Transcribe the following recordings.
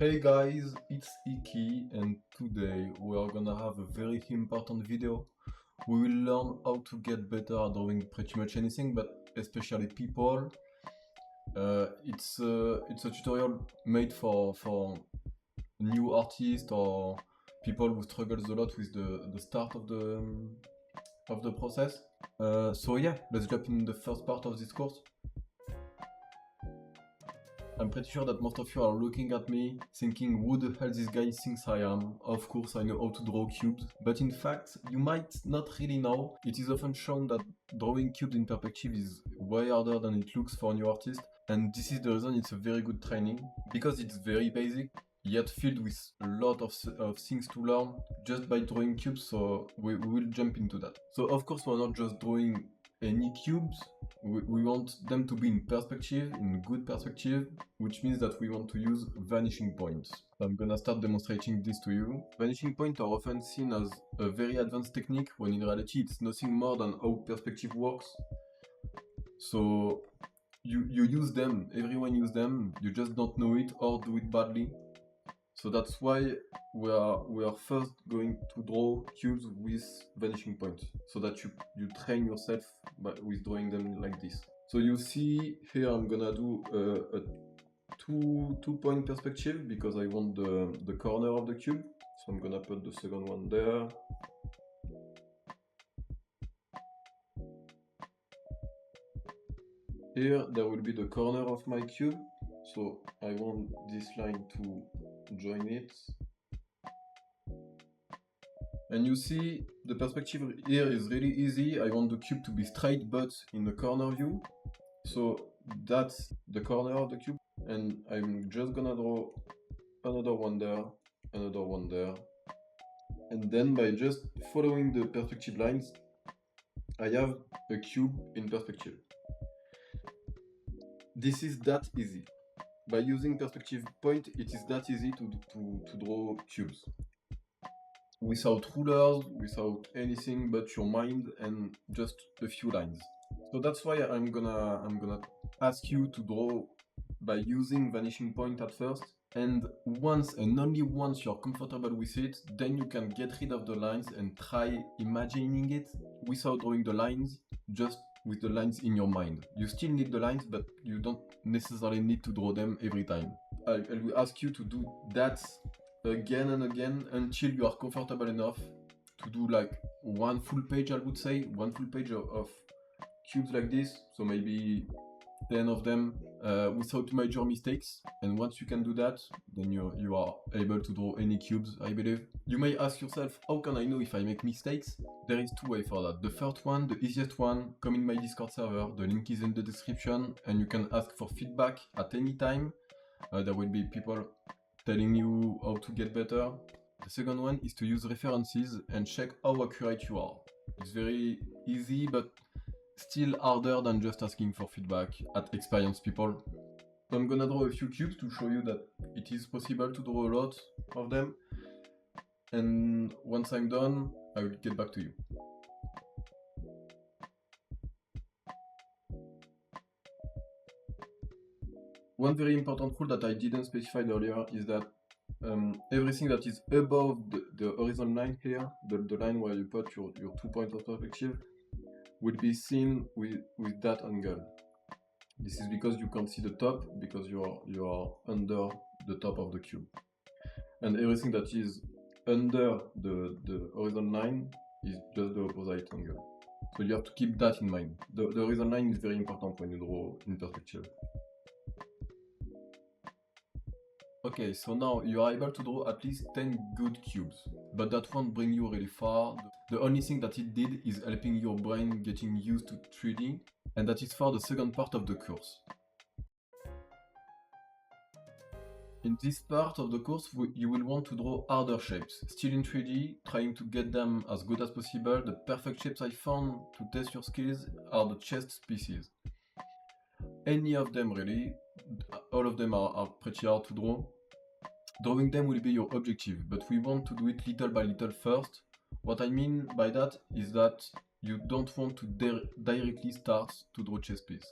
Hey guys, it's Iki and today we are gonna have a very important video. We will learn how to get better at drawing pretty much anything, but especially people. It's a tutorial made for new artists or people who struggles a lot with the start of the process. So yeah, let's jump in the first part of this course. I'm pretty sure that most of you are looking at me thinking who the hell this guy thinks I am. Of course I know how to draw cubes, but in fact you might not really know. It is often shown that drawing cubes in perspective is way harder than it looks for new artists, and this is the reason it's a very good training, because it's very basic yet filled with a lot of things to learn just by drawing cubes, so we will jump into that. So of course we're not just drawing any cubes, we want them to be in perspective, in good perspective, which means that we want to use vanishing points. I'm gonna start demonstrating this to you. Vanishing points are often seen as a very advanced technique, when in reality it's nothing more than how perspective works. So you use them, everyone uses them, you just don't know it or do it badly. So that's why we are first going to draw cubes with vanishing points, so that you train yourself with drawing them like this. So you see here I'm gonna do a two-point perspective because I want the corner of the cube. So I'm gonna put the second one there. Here there will be the corner of my cube, so I want this line to join it. And you see the perspective here is really easy. I want the cube to be straight but in the corner view. So that's the corner of the cube, and I'm just gonna draw another one there, another one there. And then by just following the perspective lines, I have a cube in perspective. This is that easy. By using perspective point, it is that easy to draw cubes. Without rulers, without anything but your mind and just a few lines. So that's why I'm gonna ask you to draw by using vanishing point at first, and once and only once you're comfortable with it, then you can get rid of the lines and try imagining it without drawing the lines, just with the lines in your mind. You still need the lines, but you don't necessarily need to draw them every time. I will ask you to do that again and again until you are comfortable enough to do like one full page, I would say, one full page of cubes like this, so maybe 10 of them without major mistakes. And once you can do that, then you are able to draw any cubes, I believe. You may ask yourself, how can I know if I make mistakes? There is two ways for that. The first one, the easiest one, come in my Discord server, the link is in the description, and you can ask for feedback at any time. There will be people telling you how to get better. The second one is to use references and check how accurate you are. It's very easy, but still harder than just asking for feedback at experienced people. So I'm gonna draw a few cubes to show you that it is possible to draw a lot of them. And once I'm done, I will get back to you. One very important rule that I didn't specify earlier is that everything that is above the horizon line here, the line where you put your 2 points of perspective, will be seen with that angle. This is because you can't see the top, because you are under the top of the cube. And everything that is under the horizon line is just the opposite angle. So you have to keep that in mind. The horizon line is very important when you draw in perspective. Okay, so now you are able to draw at least 10 good cubes, but that won't bring you really far. The only thing that it did is helping your brain getting used to 3D, and that is for the second part of the course. In this part of the course, you will want to draw harder shapes, still in 3D, trying to get them as good as possible. The perfect shapes I found to test your skills are the chest pieces. Any of them really, all of them are pretty hard to draw. Drawing them will be your objective, but we want to do it little by little first. What I mean by that is that you don't want to directly start to draw chest piece.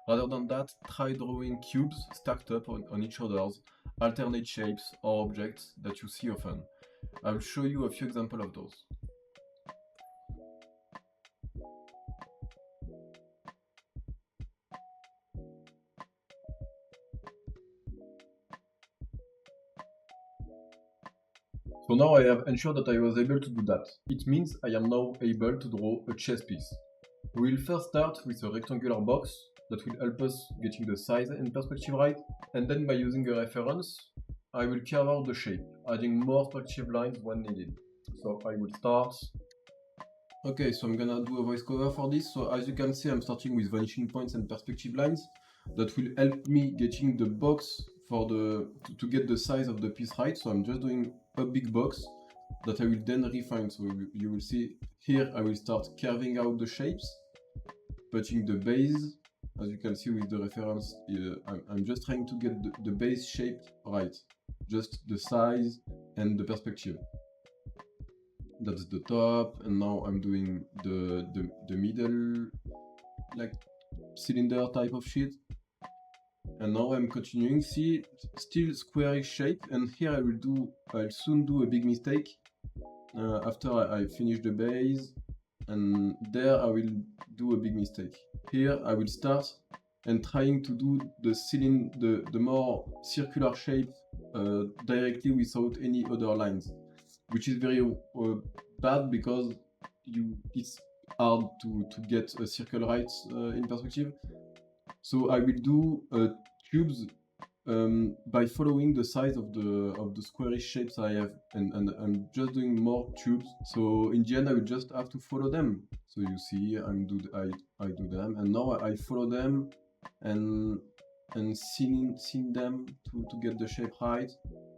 Rather than that, try drawing cubes stacked up on each other's, alternate shapes or objects that you see often. I'll show you a few examples of those. So now I have ensured that I was able to do that. It means I am now able to draw a chess piece. We will first start with a rectangular box that will help us getting the size and perspective right, and then by using a reference, I will carve out the shape, adding more perspective lines when needed. So I will start. Okay, so I'm gonna do a voiceover for this. So as you can see, I'm starting with vanishing points and perspective lines that will help me getting the box for to get the size of the piece right. So I'm just doing a big box that I will then refine. So you will see here I will start carving out the shapes, putting the base. As you can see with the reference, I'm just trying to get the base shape right, just the size and the perspective. That's the top, and now I'm doing the middle, like cylinder type of shit. And now I'm continuing, see, still squarish shape, and here I'll soon do a big mistake after I finish the base, and there I will do a big mistake. Here I will start and trying to do the more circular shape directly without any other lines, which is very bad because it's hard to get a circle right in perspective. So I will do cubes by following the size of the squarish shapes I have, and I'm just doing more tubes. So in the end I will just have to follow them. So you see I do them, and now I follow them and seeing them to get the shape right,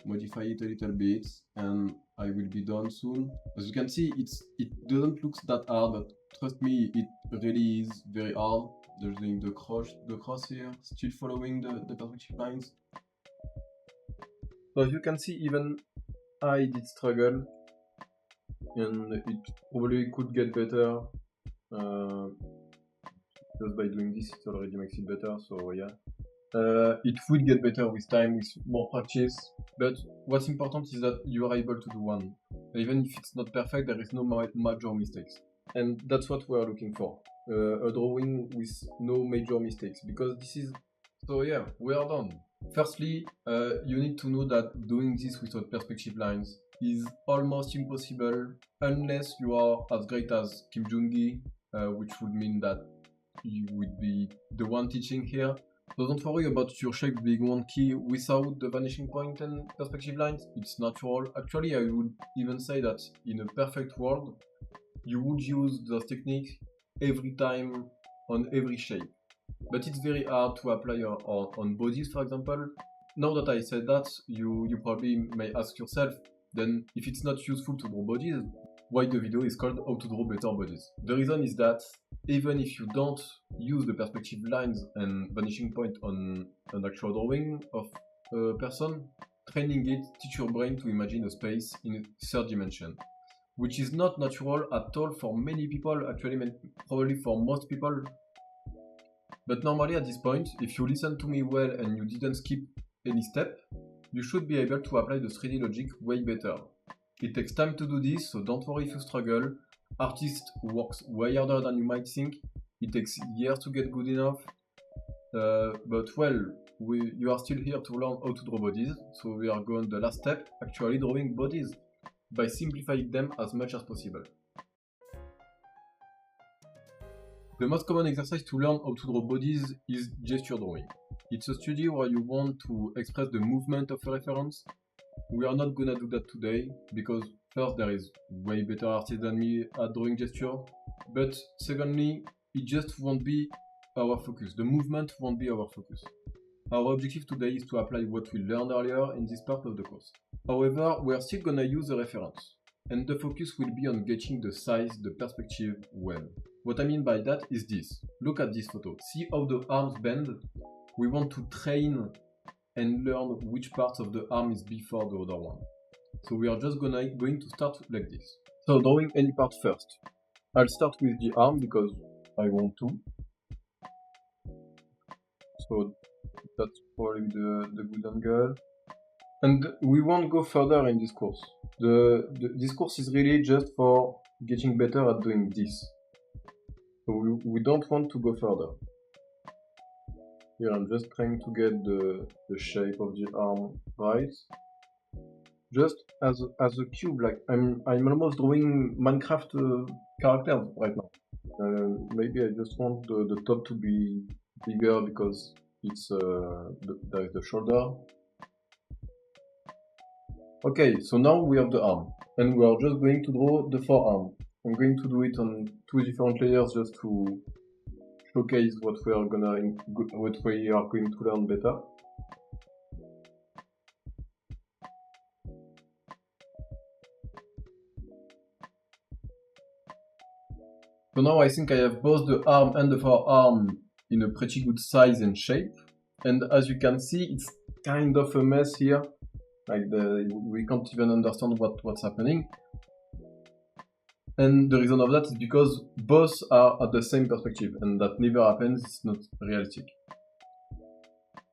modify it a little bit, and I will be done soon. As you can see, it doesn't look that hard, but trust me, it really is very hard. There's the cross here, still following the perspective lines. So as you can see, even I did struggle, and it probably could get better. Just by doing this, it already makes it better, so yeah. It will get better with time, with more practice, but what's important is that you are able to do one. Even if it's not perfect, there is no major mistakes. And that's what we are looking for. A drawing with no major mistakes, because this is... So yeah, we are done. Firstly, you need to know that doing this without perspective lines is almost impossible unless you are as great as Kim Joon-gi, which would mean that you would be the one teaching here. So don't worry about your shape being wonky without the vanishing point and perspective lines. It's natural. Actually, I would even say that in a perfect world, you would use those techniques every time on every shape. But it's very hard to apply on bodies, for example. Now that I said that, you probably may ask yourself, then if it's not useful to draw bodies, why the video is called How to Draw Better Bodies? The reason is that even if you don't use the perspective lines and vanishing point on an actual drawing of a person, training it teach your brain to imagine a space in a third dimension, which is not natural at all for many people, actually probably for most people. But normally at this point, if you listen to me well and you didn't skip any step, you should be able to apply the 3D logic way better. It takes time to do this, so don't worry if you struggle. Artist works way harder than you might think. It takes years to get good enough. But well, you are still here to learn how to draw bodies, so we are going the last step, actually drawing bodies, by simplifying them as much as possible. The most common exercise to learn how to draw bodies is gesture drawing. It's a study where you want to express the movement of a reference. We are not gonna do that today, because first, there is way better artists than me at drawing gesture, but secondly, it just won't be our focus. The movement won't be our focus. Our objective today is to apply what we learned earlier in this part of the course. However, we are still gonna use a reference, and the focus will be on getting the size, the perspective well. What I mean by that is this. Look at this photo. See how the arms bend? We want to train and learn which parts of the arm is before the other one. So we are just going to start like this. So drawing any part first. I'll start with the arm because I want to. So that's probably the good angle. And we won't go further in this course. This course is really just for getting better at doing this. So we don't want to go further. Here I'm just trying to get the shape of the arm right. Just as a cube, like I'm almost drawing Minecraft characters right now. Maybe I just want the top to be bigger because it's there is the shoulder. Okay, so now we have the arm, and we are just going to draw the forearm. I'm going to do it on 2 different layers just to showcase what we are going to learn better. So now I think I have both the arm and the forearm in a pretty good size and shape. And as you can see, it's kind of a mess here. Like we can't even understand what's happening. And the reason of that is because both are at the same perspective, and that never happens, it's not realistic.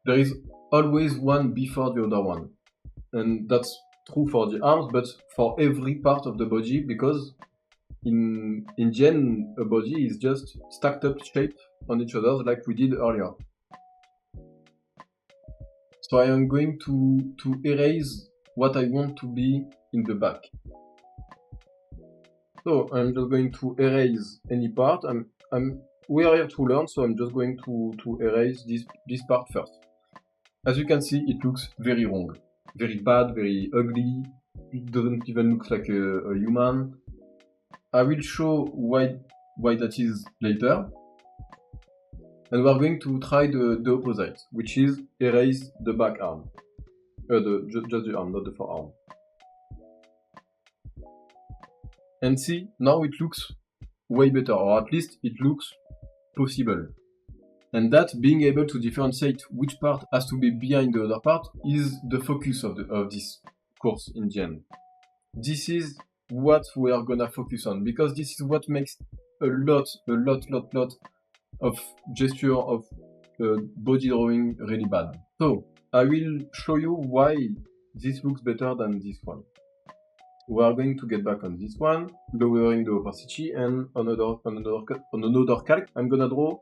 There is always one before the other one. And that's true for the arms, but for every part of the body, because in Gen, a body is just stacked up shape on each other like we did earlier. So I am going to erase what I want to be in the back. So I'm just going to erase any part. We are here to learn, so I'm just going to erase this part first. As you can see, it looks very wrong, very bad, very ugly. It doesn't even look like a human. I will show why that is later. And we are going to try the opposite, which is erase the back arm. Just the arm, not the forearm. And see, now it looks way better, or at least it looks possible. And that being able to differentiate which part has to be behind the other part is the focus of this course in Gen. This is what we are gonna focus on, because this is what makes a lot of gesture of body drawing really bad. So I will show you why this looks better than this one. We are going to get back on this one, lowering the opacity, and on another calc, I'm gonna draw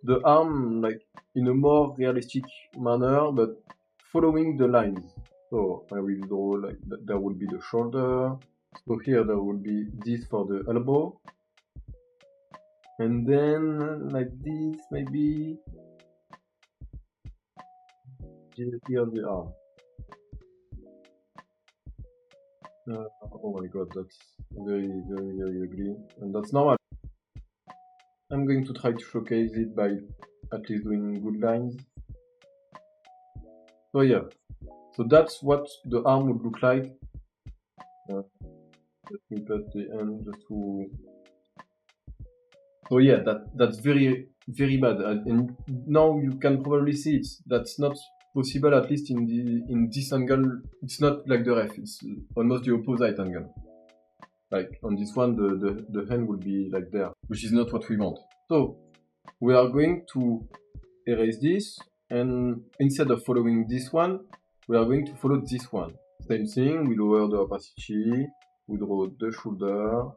the arm like in a more realistic manner, but following the lines. So I will draw like there will be the shoulder. So here there will be this for the elbow, and then like this maybe here the arm. Oh my god, that's very ugly, and that's normal. I'm going to try to showcase it by at least doing good lines. So yeah, so that's what the arm would look like. Let me put the end just to... So yeah, that's very bad, and now you can probably see it. That's not possible, at least in this angle. It's not like the ref, it's almost the opposite angle. Like on this one, the hand will be like there, which is not what we want. So we are going to erase this, and instead of following this one, we are going to follow this one. Same thing, we lower the opacity, we draw the shoulder,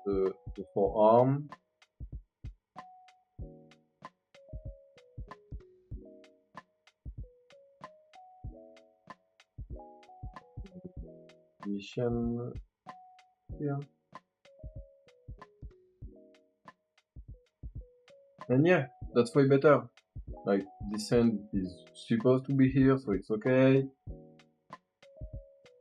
the forearm, position here, and yeah, that's way better. Like this hand is supposed to be here, so it's okay.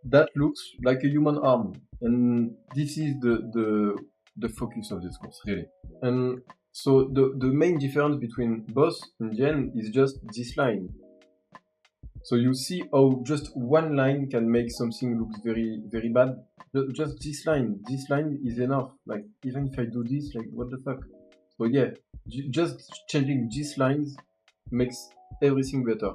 That looks like a human arm, and this is the focus of this course, really. And so the main difference between both in Gen is just this line. So you see how just one line can make something look very bad. Just this line is enough. Like even if I do this, like what the fuck? So yeah, just changing these lines makes everything better.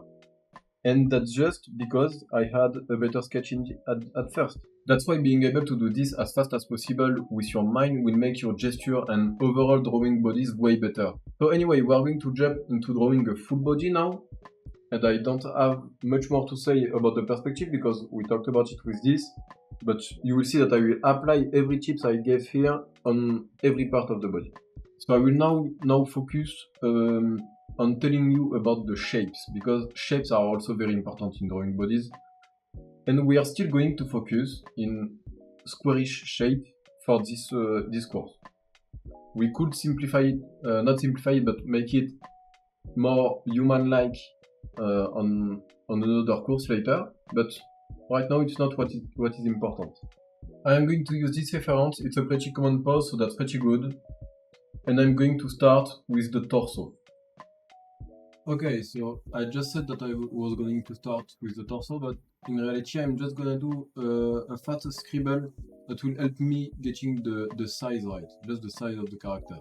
And that's just because I had a better sketch at first. That's why being able to do this as fast as possible with your mind will make your gesture and overall drawing bodies way better. So anyway, we are going to jump into drawing a full body now. And I don't have much more to say about the perspective because we talked about it with this. But you will see that I will apply every tips I gave here on every part of the body. So I will now focus on telling you about the shapes, because shapes are also very important in drawing bodies. And we are still going to focus in squarish shape for this course. We could simplify it, not simplify it, but make it more human-like on another course later, but right now it's not what is important. I am going to use this reference, it's a pretty common pose, so that's pretty good. And I'm going to start with the torso. Okay, so I just said that I was going to start with the torso, but in reality I'm just gonna do a fast scribble that will help me getting the size right, just the size of the character.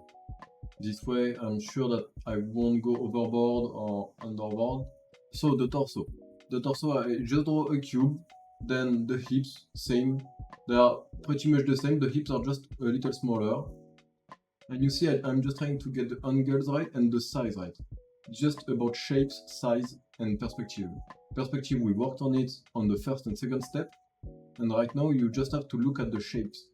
This way I'm sure that I won't go overboard or underboard. So the torso. The torso, I just draw a cube, then the hips, same. They are pretty much the same, the hips are just a little smaller. And you see I'm just trying to get the angles right and the size right. Just about shapes, size and perspective. Perspective, we worked on it on the first and second step. And right now you just have to look at the shapes.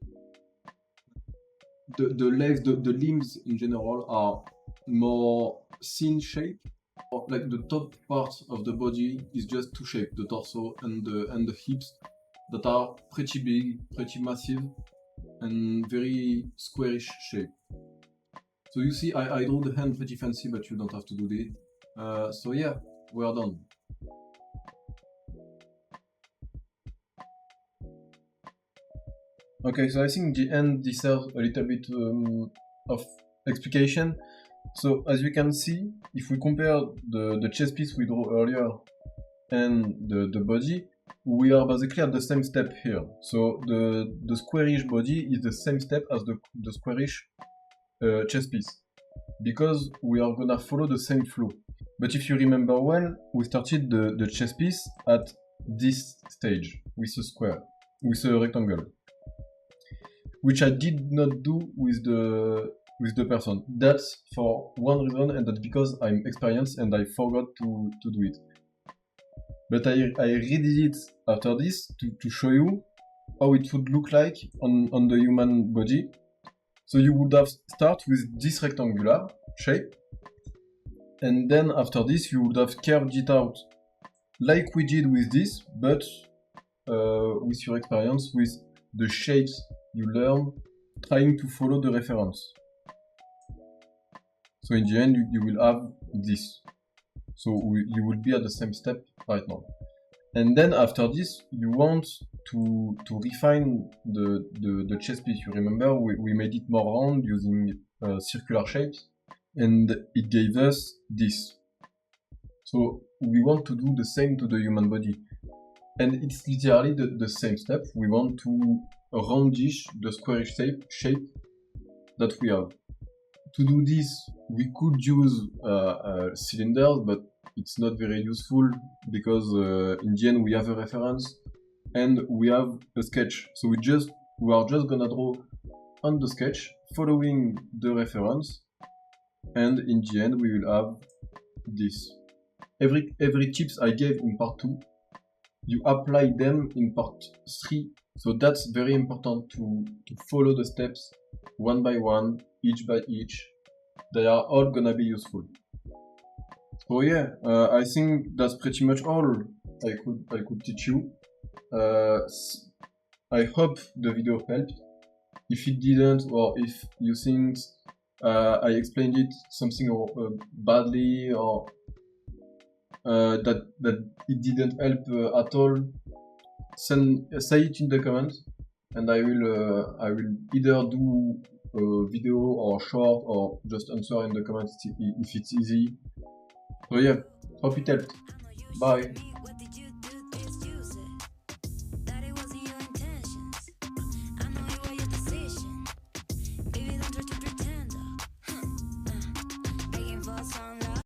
The legs, the limbs in general are more thin shape. Like the top part of the body is just two shapes, the torso and the hips, that are pretty big, pretty massive, and very squarish shape. So you see, I drew the hand pretty fancy, but you don't have to do it. So yeah, we are done. Okay, so I think the end deserves a little bit of explication. So as you can see, if we compare the chest piece we drew earlier and the body, we are basically at the same step here. So the squarish body is the same step as the squarish chest piece, because we are gonna follow the same flow. But if you remember well, we started the chest piece at this stage with a square, with a rectangle, which I did not do with the person. That's for one reason, and that's because I'm experienced and I forgot to do it. But I redid it after this to show you how it would look like on the human body. So you would have start with this rectangular shape, and then after this you would have curved it out like we did with this, but with your experience, with the shapes you learn, trying to follow the reference. So in the end you will have this. So you will be at the same step right now. And then after this you want to refine the chest piece. You remember we made it more round using circular shapes, and it gave us this. So we want to do the same to the human body. And it's literally the same step. We want to roundish the squarish shape that we have. To do this, we could use cylinders, but it's not very useful because in the end we have a reference and we have a sketch. So we are just gonna draw on the sketch following the reference, and in the end we will have this. Every tips I gave in part 2, you apply them in part 3. So that's very important to follow the steps one by one, each by each. They are all gonna be useful. So yeah, I think that's pretty much all I could teach you. I hope the video helped. If it didn't, or if you think I explained it something badly, or that it didn't help at all, say it in the comments, and I will either do a video or short, or just answer in the comments if it's easy. So yeah, hope it helped. Bye.